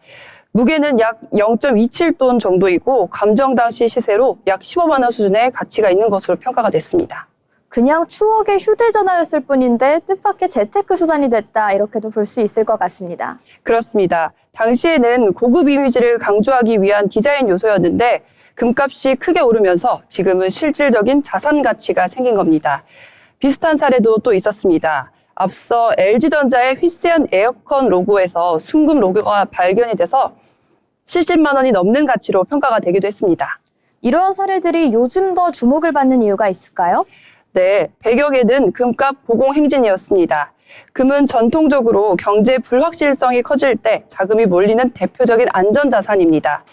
무게는 약 0.27톤 정도이고 감정 당시 시세로 약 15만 원 수준의 가치가 있는 것으로 평가가 됐습니다. 그냥 추억의 휴대전화였을 뿐인데 뜻밖의 재테크 수단이 됐다 이렇게도 볼 수 있을 것 같습니다. 그렇습니다. 당시에는 고급 이미지를 강조하기 위한 디자인 요소였는데 금값이 크게 오르면서 지금은 실질적인 자산 가치가 생긴 겁니다. 비슷한 사례도 또 있었습니다. 앞서 LG전자의 휘세현 에어컨 로고에서 순금 로고가 발견이 돼서 70만 원이 넘는 가치로 평가가 되기도 했습니다. 이러한 사례들이 요즘 더 주목을 받는 이유가 있을까요? 네, 배경에는 금값 보공 행진이었습니다. 금은 전통적으로 경제 불확실성이 커질 때 자금이 몰리는 대표적인 안전자산입니다.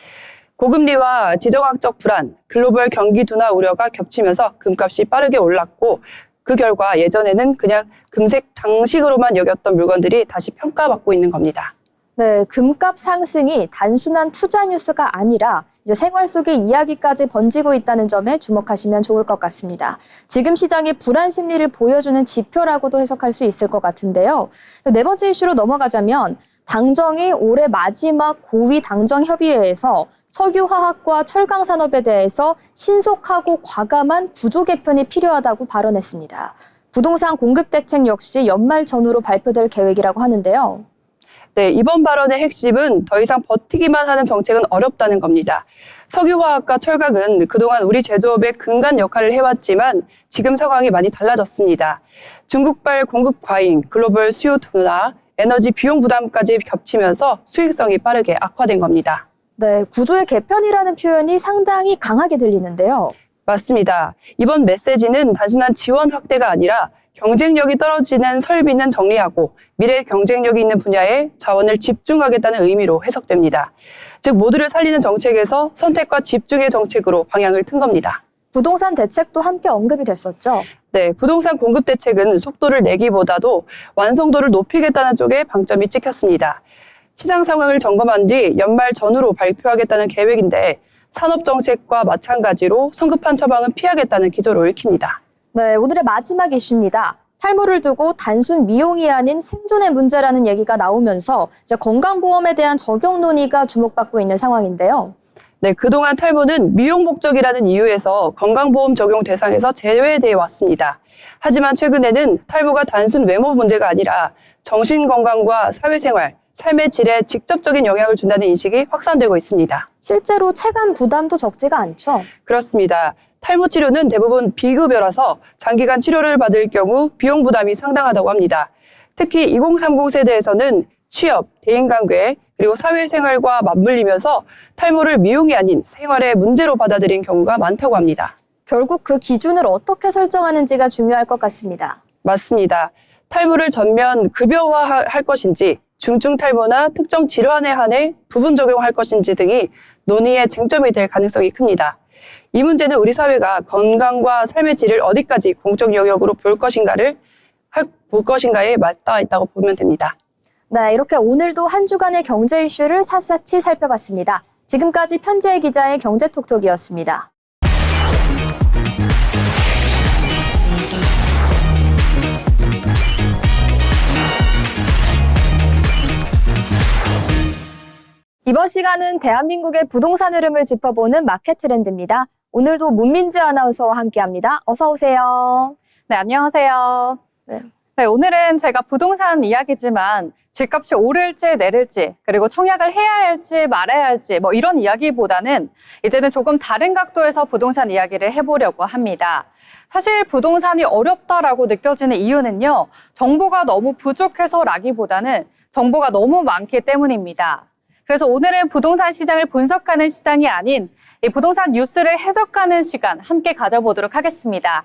고금리와 지정학적 불안, 글로벌 경기 둔화 우려가 겹치면서 금값이 빠르게 올랐고 그 결과 예전에는 그냥 금색 장식으로만 여겼던 물건들이 다시 평가받고 있는 겁니다. 네, 금값 상승이 단순한 투자 뉴스가 아니라 이제 생활 속의 이야기까지 번지고 있다는 점에 주목하시면 좋을 것 같습니다. 지금 시장의 불안 심리를 보여주는 지표라고도 해석할 수 있을 것 같은데요. 네 번째 이슈로 넘어가자면 당정이 올해 마지막 고위 당정협의회에서 석유화학과 철강산업에 대해서 신속하고 과감한 구조 개편이 필요하다고 발언했습니다. 부동산 공급 대책 역시 연말 전후로 발표될 계획이라고 하는데요. 네, 이번 발언의 핵심은 더 이상 버티기만 하는 정책은 어렵다는 겁니다. 석유화학과 철강은 그동안 우리 제조업의 근간 역할을 해왔지만 지금 상황이 많이 달라졌습니다. 중국발 공급 과잉, 글로벌 수요 둔화, 에너지 비용 부담까지 겹치면서 수익성이 빠르게 악화된 겁니다. 네, 구조의 개편이라는 표현이 상당히 강하게 들리는데요. 맞습니다. 이번 메시지는 단순한 지원 확대가 아니라 경쟁력이 떨어지는 설비는 정리하고 미래 경쟁력이 있는 분야에 자원을 집중하겠다는 의미로 해석됩니다. 즉 모두를 살리는 정책에서 선택과 집중의 정책으로 방향을 튼 겁니다. 부동산 대책도 함께 언급이 됐었죠. 네, 부동산 공급 대책은 속도를 내기보다도 완성도를 높이겠다는 쪽에 방점이 찍혔습니다. 시장 상황을 점검한 뒤 연말 전후로 발표하겠다는 계획인데 산업 정책과 마찬가지로 성급한 처방은 피하겠다는 기조로 읽힙니다. 네, 오늘의 마지막 이슈입니다. 탈모를 두고 단순 미용이 아닌 생존의 문제라는 얘기가 나오면서 이제 건강보험에 대한 적용 논의가 주목받고 있는 상황인데요. 네, 그동안 탈모는 미용 목적이라는 이유에서 건강보험 적용 대상에서 제외되어 왔습니다. 하지만 최근에는 탈모가 단순 외모 문제가 아니라 정신건강과 사회생활, 삶의 질에 직접적인 영향을 준다는 인식이 확산되고 있습니다. 실제로 체감 부담도 적지가 않죠. 그렇습니다. 탈모 치료는 대부분 비급여라서 장기간 치료를 받을 경우 비용 부담이 상당하다고 합니다. 특히 2030 세대에서는 취업, 대인관계, 그리고 사회생활과 맞물리면서 탈모를 미용이 아닌 생활의 문제로 받아들인 경우가 많다고 합니다. 결국 그 기준을 어떻게 설정하는지가 중요할 것 같습니다. 맞습니다. 탈모를 전면 급여화할 것인지 중증 탈모나 특정 질환에 한해 부분 적용할 것인지 등이 논의의 쟁점이 될 가능성이 큽니다. 이 문제는 우리 사회가 건강과 삶의 질을 어디까지 공적 영역으로 볼 것인가에 맞닿아 있다고 보면 됩니다. 네, 이렇게 오늘도 한 주간의 경제 이슈를 샅샅이 살펴봤습니다. 지금까지 편지혜 기자의 경제톡톡이었습니다. 이번 시간은 대한민국의 부동산 흐름을 짚어보는 마켓 트렌드입니다. 오늘도 문민지 아나운서와 함께합니다. 어서 오세요. 네, 안녕하세요. 네. 오늘은 제가 부동산 이야기지만 집값이 오를지 내릴지 그리고 청약을 해야 할지 말아야 할지 뭐 이런 이야기보다는 이제는 조금 다른 각도에서 부동산 이야기를 해보려고 합니다. 사실 부동산이 어렵다라고 느껴지는 이유는요. 정보가 너무 부족해서라기보다는 정보가 너무 많기 때문입니다. 그래서 오늘은 부동산 시장을 분석하는 시장이 아닌 이 부동산 뉴스를 해석하는 시간 함께 가져보도록 하겠습니다.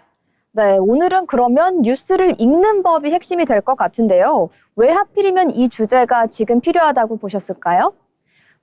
네, 오늘은 그러면 뉴스를 읽는 법이 핵심이 될 것 같은데요. 왜 하필이면 이 주제가 지금 필요하다고 보셨을까요?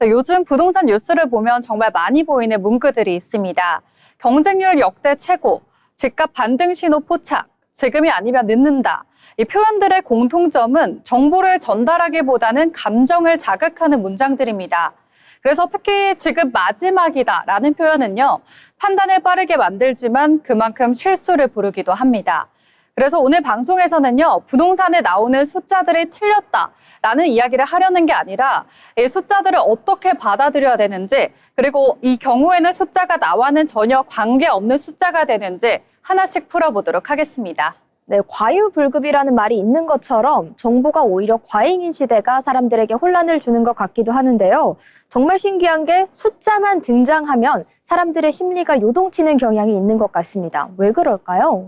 네, 요즘 부동산 뉴스를 보면 정말 많이 보이는 문구들이 있습니다. 경쟁률 역대 최고, 집값 반등 신호 포착, 지금이 아니면 늦는다. 이 표현들의 공통점은 정보를 전달하기보다는 감정을 자극하는 문장들입니다. 그래서 특히 지금 마지막이다라는 표현은요, 판단을 빠르게 만들지만 그만큼 실수를 부르기도 합니다. 그래서 오늘 방송에서는요, 부동산에 나오는 숫자들이 틀렸다라는 이야기를 하려는 게 아니라 이 숫자들을 어떻게 받아들여야 되는지, 그리고 이 경우에는 숫자가 나와는 전혀 관계없는 숫자가 되는지 하나씩 풀어보도록 하겠습니다. 네, 과유불급이라는 말이 있는 것처럼 정보가 오히려 과잉인 시대가 사람들에게 혼란을 주는 것 같기도 하는데요. 정말 신기한 게 숫자만 등장하면 사람들의 심리가 요동치는 경향이 있는 것 같습니다. 왜 그럴까요?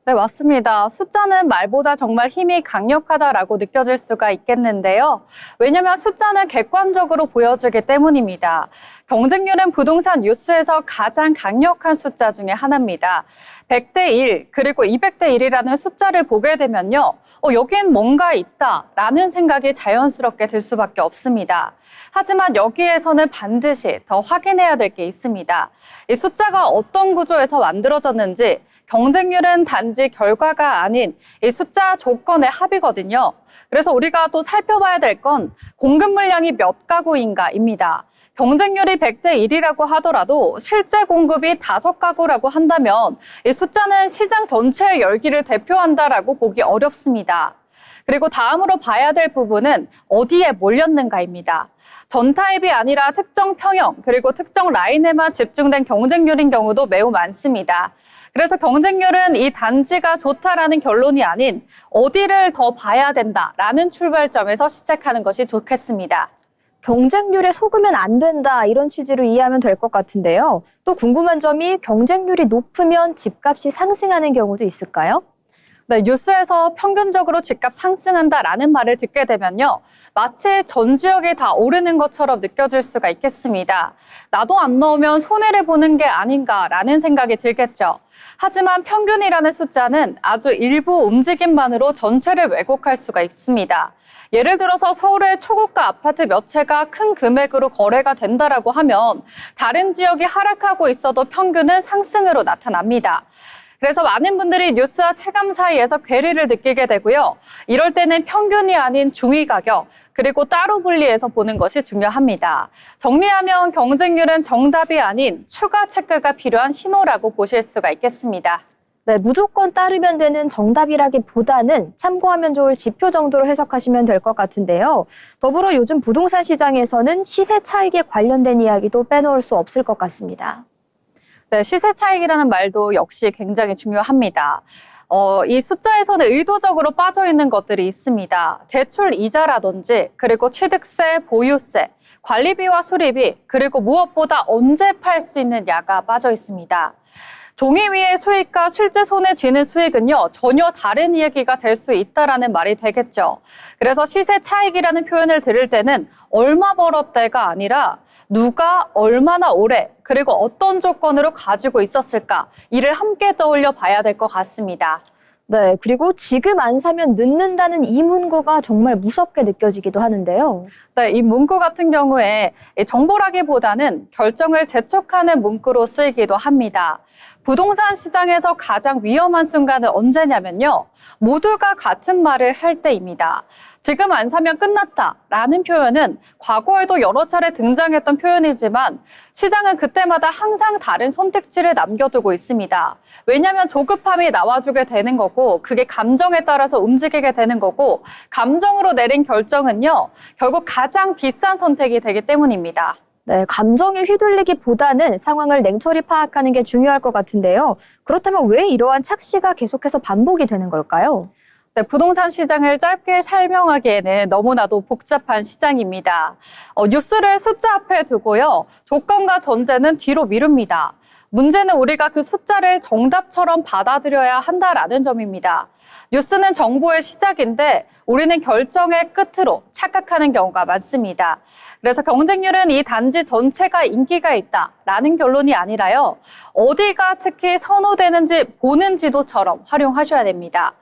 네, 맞습니다. 숫자는 말보다 정말 힘이 강력하다라고 느껴질 수가 있겠는데요. 왜냐하면 숫자는 객관적으로 보여지기 때문입니다. 경쟁률은 부동산 뉴스에서 가장 강력한 숫자 중에 하나입니다. 100대 1 그리고 200대 1이라는 숫자를 보게 되면요. 여긴 뭔가 있다라는 생각이 자연스럽게 들 수밖에 없습니다. 하지만 여기에서는 반드시 더 확인해야 될 게 있습니다. 이 숫자가 어떤 구조에서 만들어졌는지, 경쟁률은 단지 결과가 아닌 이 숫자 조건의 합이거든요. 그래서 우리가 또 살펴봐야 될 건 공급 물량이 몇 가구인가입니다. 경쟁률이 100대 1이라고 하더라도 실제 공급이 5가구라고 한다면 이 숫자는 시장 전체의 열기를 대표한다라고 보기 어렵습니다. 그리고 다음으로 봐야 될 부분은 어디에 몰렸는가입니다. 전 타입이 아니라 특정 평형 그리고 특정 라인에만 집중된 경쟁률인 경우도 매우 많습니다. 그래서 경쟁률은 이 단지가 좋다라는 결론이 아닌 어디를 더 봐야 된다라는 출발점에서 시작하는 것이 좋겠습니다. 경쟁률에 속으면 안 된다 이런 취지로 이해하면 될 것 같은데요. 또 궁금한 점이 경쟁률이 높으면 집값이 상승하는 경우도 있을까요? 네, 뉴스에서 평균적으로 집값 상승한다라는 말을 듣게 되면요. 마치 전 지역이 다 오르는 것처럼 느껴질 수가 있겠습니다. 나도 안 넣으면 손해를 보는 게 아닌가라는 생각이 들겠죠. 하지만 평균이라는 숫자는 아주 일부 움직임만으로 전체를 왜곡할 수가 있습니다. 예를 들어서 서울의 초고가 아파트 몇 채가 큰 금액으로 거래가 된다라고 하면 다른 지역이 하락하고 있어도 평균은 상승으로 나타납니다. 그래서 많은 분들이 뉴스와 체감 사이에서 괴리를 느끼게 되고요. 이럴 때는 평균이 아닌 중위 가격, 그리고 따로 분리해서 보는 것이 중요합니다. 정리하면 경쟁률은 정답이 아닌 추가 체크가 필요한 신호라고 보실 수가 있겠습니다. 네, 무조건 따르면 되는 정답이라기보다는 참고하면 좋을 지표 정도로 해석하시면 될 것 같은데요. 더불어 요즘 부동산 시장에서는 시세 차익에 관련된 이야기도 빼놓을 수 없을 것 같습니다. 네, 시세 차익이라는 말도 역시 굉장히 중요합니다. 이 숫자에서는 의도적으로 빠져 있는 것들이 있습니다. 대출 이자라든지, 그리고 취득세, 보유세, 관리비와 수리비, 그리고 무엇보다 언제 팔 수 있느냐가 빠져 있습니다. 종이 위의 수익과 실제 손에 쥐는 수익은요, 전혀 다른 이야기가 될 수 있다라는 말이 되겠죠. 그래서 시세 차익이라는 표현을 들을 때는 얼마 벌었대가 아니라 누가 얼마나 오래 그리고 어떤 조건으로 가지고 있었을까, 이를 함께 떠올려 봐야 될 것 같습니다. 네, 그리고 지금 안 사면 늦는다는 이 문구가 정말 무섭게 느껴지기도 하는데요. 네, 이 문구 같은 경우에 정보라기보다는 결정을 재촉하는 문구로 쓰이기도 합니다. 부동산 시장에서 가장 위험한 순간은 언제냐면요. 모두가 같은 말을 할 때입니다. 지금 안 사면 끝났다라는 표현은 과거에도 여러 차례 등장했던 표현이지만 시장은 그때마다 항상 다른 선택지를 남겨두고 있습니다. 왜냐하면 조급함이 나와주게 되는 거고, 그게 감정에 따라서 움직이게 되는 거고, 감정으로 내린 결정은요, 결국 가장 비싼 선택이 되기 때문입니다. 네, 감정에 휘둘리기보다는 상황을 냉철히 파악하는 게 중요할 것 같은데요. 그렇다면 왜 이러한 착시가 계속해서 반복이 되는 걸까요? 네, 부동산 시장을 짧게 설명하기에는 너무나도 복잡한 시장입니다. 뉴스를 숫자 앞에 두고요. 조건과 전제는 뒤로 미룹니다. 문제는 우리가 그 숫자를 정답처럼 받아들여야 한다라는 점입니다. 뉴스는 정보의 시작인데 우리는 결정의 끝으로 착각하는 경우가 많습니다. 그래서 경쟁률은 이 단지 전체가 인기가 있다라는 결론이 아니라요. 어디가 특히 선호되는지 보는 지도처럼 활용하셔야 됩니다.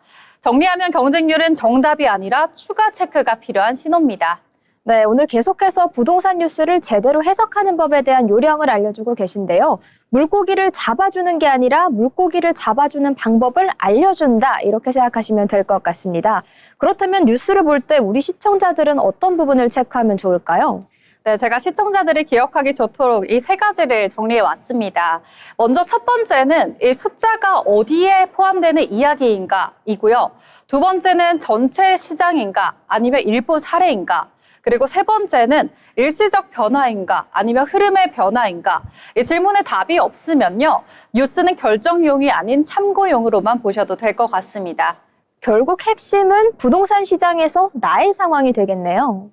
정리하면 경쟁률은 정답이 아니라 추가 체크가 필요한 신호입니다. 네, 오늘 계속해서 부동산 뉴스를 제대로 해석하는 법에 대한 요령을 알려주고 계신데요. 물고기를 잡아주는 게 아니라 물고기를 잡아주는 방법을 알려준다, 이렇게 생각하시면 될 것 같습니다. 그렇다면 뉴스를 볼 때 우리 시청자들은 어떤 부분을 체크하면 좋을까요? 네, 제가 시청자들이 기억하기 좋도록 이 세 가지를 정리해 왔습니다. 먼저 첫 번째는 이 숫자가 어디에 포함되는 이야기인가이고요. 두 번째는 전체 시장인가 아니면 일부 사례인가. 그리고 세 번째는 일시적 변화인가 아니면 흐름의 변화인가. 이 질문에 답이 없으면요. 뉴스는 결정용이 아닌 참고용으로만 보셔도 될 것 같습니다. 결국 핵심은 부동산 시장에서 나의 상황이 되겠네요.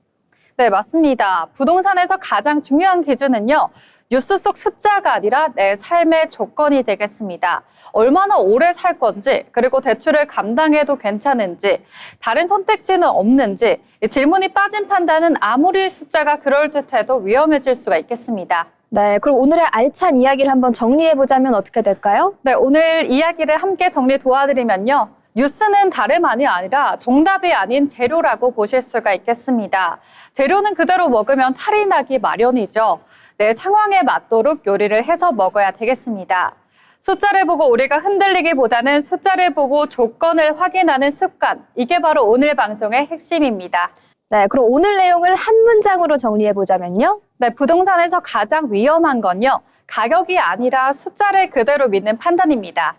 네, 맞습니다. 부동산에서 가장 중요한 기준은요. 뉴스 속 숫자가 아니라 내 삶의 조건이 되겠습니다. 얼마나 오래 살 건지, 그리고 대출을 감당해도 괜찮은지, 다른 선택지는 없는지, 이 질문이 빠진 판단은 아무리 숫자가 그럴듯해도 위험해질 수가 있겠습니다. 네, 그럼 오늘의 알찬 이야기를 한번 정리해보자면 어떻게 될까요? 네, 오늘 이야기를 함께 정리 도와드리면요. 뉴스는 다름이 아니라 정답이 아닌 재료라고 보실 수가 있겠습니다. 재료는 그대로 먹으면 탈이 나기 마련이죠. 내 상황에 맞도록 요리를 해서 먹어야 되겠습니다. 숫자를 보고 우리가 흔들리기보다는 숫자를 보고 조건을 확인하는 습관. 이게 바로 오늘 방송의 핵심입니다. 네, 그럼 오늘 내용을 한 문장으로 정리해보자면요. 네, 부동산에서 가장 위험한 건요. 가격이 아니라 숫자를 그대로 믿는 판단입니다.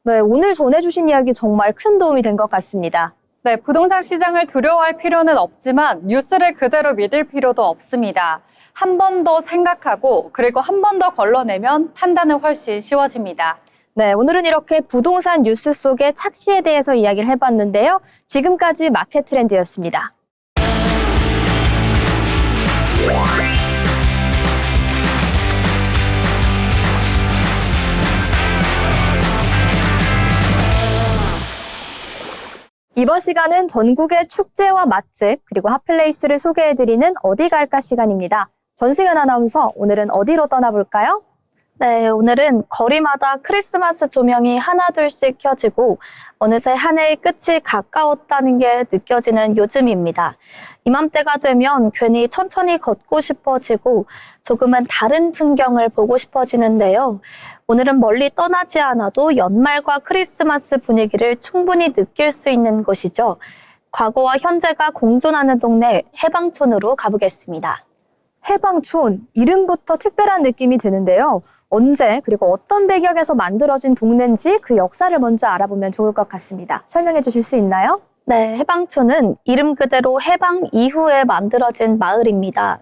네, 오늘 전해주신 이야기 정말 큰 도움이 된 것 같습니다. 네, 부동산 시장을 두려워할 필요는 없지만 뉴스를 그대로 믿을 필요도 없습니다. 한 번 더 생각하고 그리고 한 번 더 걸러내면 판단은 훨씬 쉬워집니다. 네, 오늘은 이렇게 부동산 뉴스 속의 착시에 대해서 이야기를 해봤는데요. 지금까지 마켓 트렌드였습니다. 이번 시간은 전국의 축제와 맛집 그리고 핫플레이스를 소개해드리는 어디 갈까 시간입니다. 전승현 아나운서, 오늘은 어디로 떠나볼까요? 네, 오늘은 거리마다 크리스마스 조명이 하나둘씩 켜지고 어느새 한 해의 끝이 가까웠다는 게 느껴지는 요즘입니다. 이맘때가 되면 괜히 천천히 걷고 싶어지고 조금은 다른 풍경을 보고 싶어지는데요. 오늘은 멀리 떠나지 않아도 연말과 크리스마스 분위기를 충분히 느낄 수 있는 곳이죠. 과거와 현재가 공존하는 동네 해방촌으로 가보겠습니다. 해방촌, 이름부터 특별한 느낌이 드는데요. 언제 그리고 어떤 배경에서 만들어진 동네인지 그 역사를 먼저 알아보면 좋을 것 같습니다. 설명해 주실 수 있나요? 네, 해방촌은 이름 그대로 해방 이후에 만들어진 마을입니다.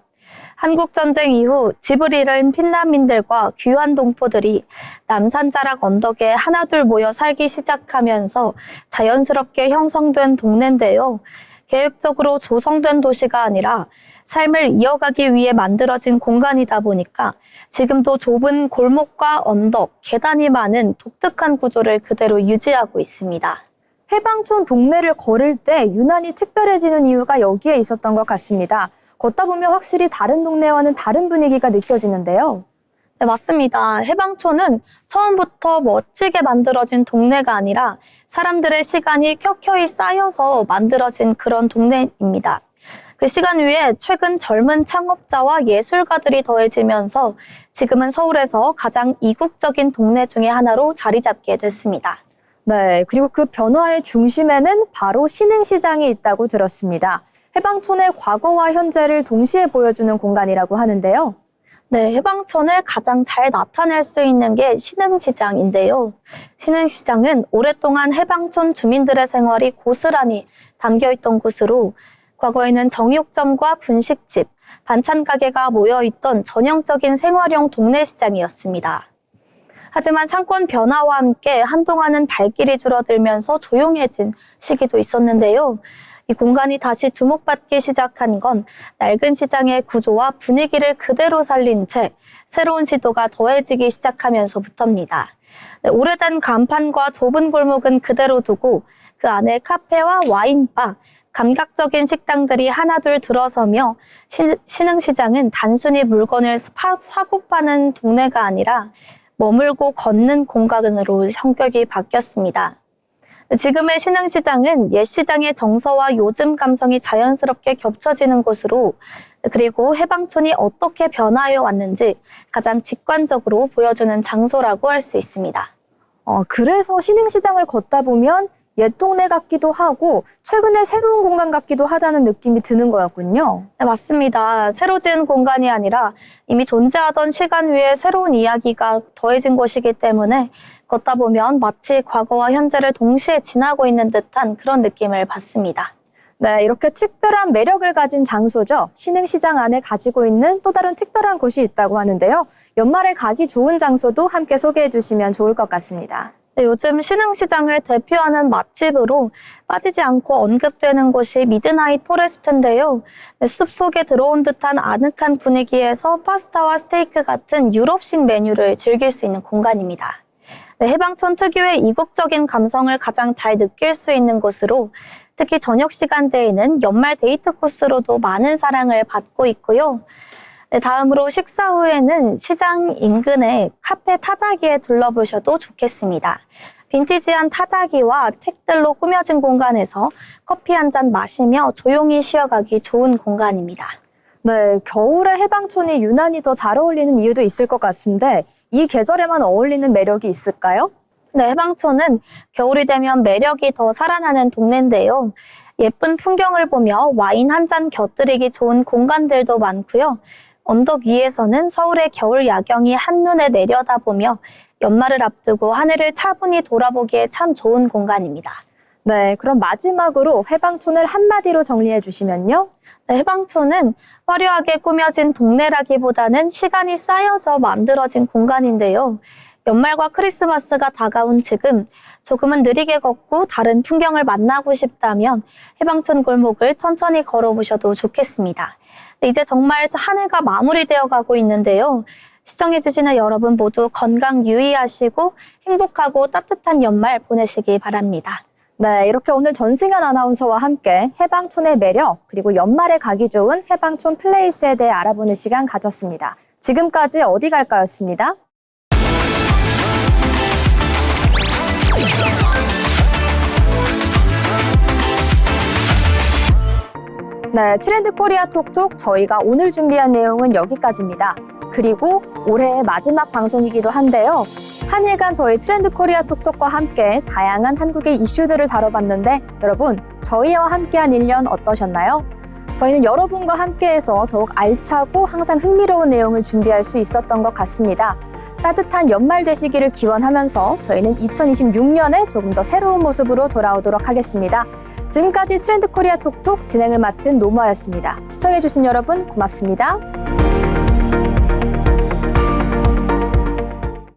한국전쟁 이후 집을 잃은 핀란민들과 귀환 동포들이 남산자락 언덕에 하나둘 모여 살기 시작하면서 자연스럽게 형성된 동네인데요. 계획적으로 조성된 도시가 아니라 삶을 이어가기 위해 만들어진 공간이다 보니까 지금도 좁은 골목과 언덕, 계단이 많은 독특한 구조를 그대로 유지하고 있습니다. 해방촌 동네를 걸을 때 유난히 특별해지는 이유가 여기에 있었던 것 같습니다. 걷다 보면 확실히 다른 동네와는 다른 분위기가 느껴지는데요. 네, 맞습니다. 해방촌은 처음부터 멋지게 만들어진 동네가 아니라 사람들의 시간이 켜켜이 쌓여서 만들어진 그런 동네입니다. 그 시간 위에 최근 젊은 창업자와 예술가들이 더해지면서 지금은 서울에서 가장 이국적인 동네 중에 하나로 자리 잡게 됐습니다. 네, 그리고 그 변화의 중심에는 바로 신흥시장이 있다고 들었습니다. 해방촌의 과거와 현재를 동시에 보여주는 공간이라고 하는데요. 네, 해방촌을 가장 잘 나타낼 수 있는 게 신흥시장인데요. 신흥시장은 오랫동안 해방촌 주민들의 생활이 고스란히 담겨있던 곳으로 과거에는 정육점과 분식집, 반찬 가게가 모여있던 전형적인 생활형 동네 시장이었습니다. 하지만 상권 변화와 함께 한동안은 발길이 줄어들면서 조용해진 시기도 있었는데요. 이 공간이 다시 주목받기 시작한 건 낡은 시장의 구조와 분위기를 그대로 살린 채 새로운 시도가 더해지기 시작하면서부터입니다. 네, 오래된 간판과 좁은 골목은 그대로 두고 그 안에 카페와 와인바, 감각적인 식당들이 하나둘 들어서며 신흥시장은 단순히 물건을 사고 파는 동네가 아니라 머물고 걷는 공간으로 성격이 바뀌었습니다. 지금의 신흥시장은 옛 시장의 정서와 요즘 감성이 자연스럽게 겹쳐지는 곳으로, 그리고 해방촌이 어떻게 변화해 왔는지 가장 직관적으로 보여주는 장소라고 할 수 있습니다. 그래서 신흥시장을 걷다 보면 옛 동네 같기도 하고 최근에 새로운 공간 같기도 하다는 느낌이 드는 거였군요. 네, 맞습니다. 새로 지은 공간이 아니라 이미 존재하던 시간 위에 새로운 이야기가 더해진 곳이기 때문에 걷다 보면 마치 과거와 현재를 동시에 지나고 있는 듯한 그런 느낌을 받습니다. 네, 이렇게 특별한 매력을 가진 장소죠. 신흥시장 안에 가지고 있는 또 다른 특별한 곳이 있다고 하는데요. 연말에 가기 좋은 장소도 함께 소개해 주시면 좋을 것 같습니다. 네, 요즘 신흥시장을 대표하는 맛집으로 빠지지 않고 언급되는 곳이 미드나잇 포레스트인데요. 네, 숲속에 들어온 듯한 아늑한 분위기에서 파스타와 스테이크 같은 유럽식 메뉴를 즐길 수 있는 공간입니다. 네, 해방촌 특유의 이국적인 감성을 가장 잘 느낄 수 있는 곳으로, 특히 저녁 시간대에는 연말 데이트 코스로도 많은 사랑을 받고 있고요. 네, 다음으로 식사 후에는 시장 인근의 카페 타자기에 둘러보셔도 좋겠습니다. 빈티지한 타자기와 택들로 꾸며진 공간에서 커피 한 잔 마시며 조용히 쉬어가기 좋은 공간입니다. 네, 겨울에 해방촌이 유난히 더 잘 어울리는 이유도 있을 것 같은데 이 계절에만 어울리는 매력이 있을까요? 네, 해방촌은 겨울이 되면 매력이 더 살아나는 동네인데요. 예쁜 풍경을 보며 와인 한 잔 곁들이기 좋은 공간들도 많고요. 언덕 위에서는 서울의 겨울 야경이 한눈에 내려다보며 연말을 앞두고 하늘을 차분히 돌아보기에 참 좋은 공간입니다. 네, 그럼 마지막으로 해방촌을 한마디로 정리해 주시면요. 네, 해방촌은 화려하게 꾸며진 동네라기보다는 시간이 쌓여져 만들어진 공간인데요. 연말과 크리스마스가 다가온 지금 조금은 느리게 걷고 다른 풍경을 만나고 싶다면 해방촌 골목을 천천히 걸어보셔도 좋겠습니다. 이제 정말 한 해가 마무리되어 가고 있는데요. 시청해주시는 여러분 모두 건강 유의하시고 행복하고 따뜻한 연말 보내시기 바랍니다. 네, 이렇게 오늘 전승현 아나운서와 함께 해방촌의 매력 그리고 연말에 가기 좋은 해방촌 플레이스에 대해 알아보는 시간 가졌습니다. 지금까지 어디 갈까였습니다. 네, 트렌드 코리아 톡톡 저희가 오늘 준비한 내용은 여기까지입니다. 그리고 올해의 마지막 방송이기도 한데요. 한 해간 저희 트렌드 코리아 톡톡과 함께 다양한 한국의 이슈들을 다뤄봤는데 여러분, 저희와 함께한 1년 어떠셨나요? 저희는 여러분과 함께해서 더욱 알차고 항상 흥미로운 내용을 준비할 수 있었던 것 같습니다. 따뜻한 연말 되시기를 기원하면서 저희는 2026년에 조금 더 새로운 모습으로 돌아오도록 하겠습니다. 지금까지 트렌드 코리아 톡톡 진행을 맡은 노무아였습니다. 시청해주신 여러분 고맙습니다.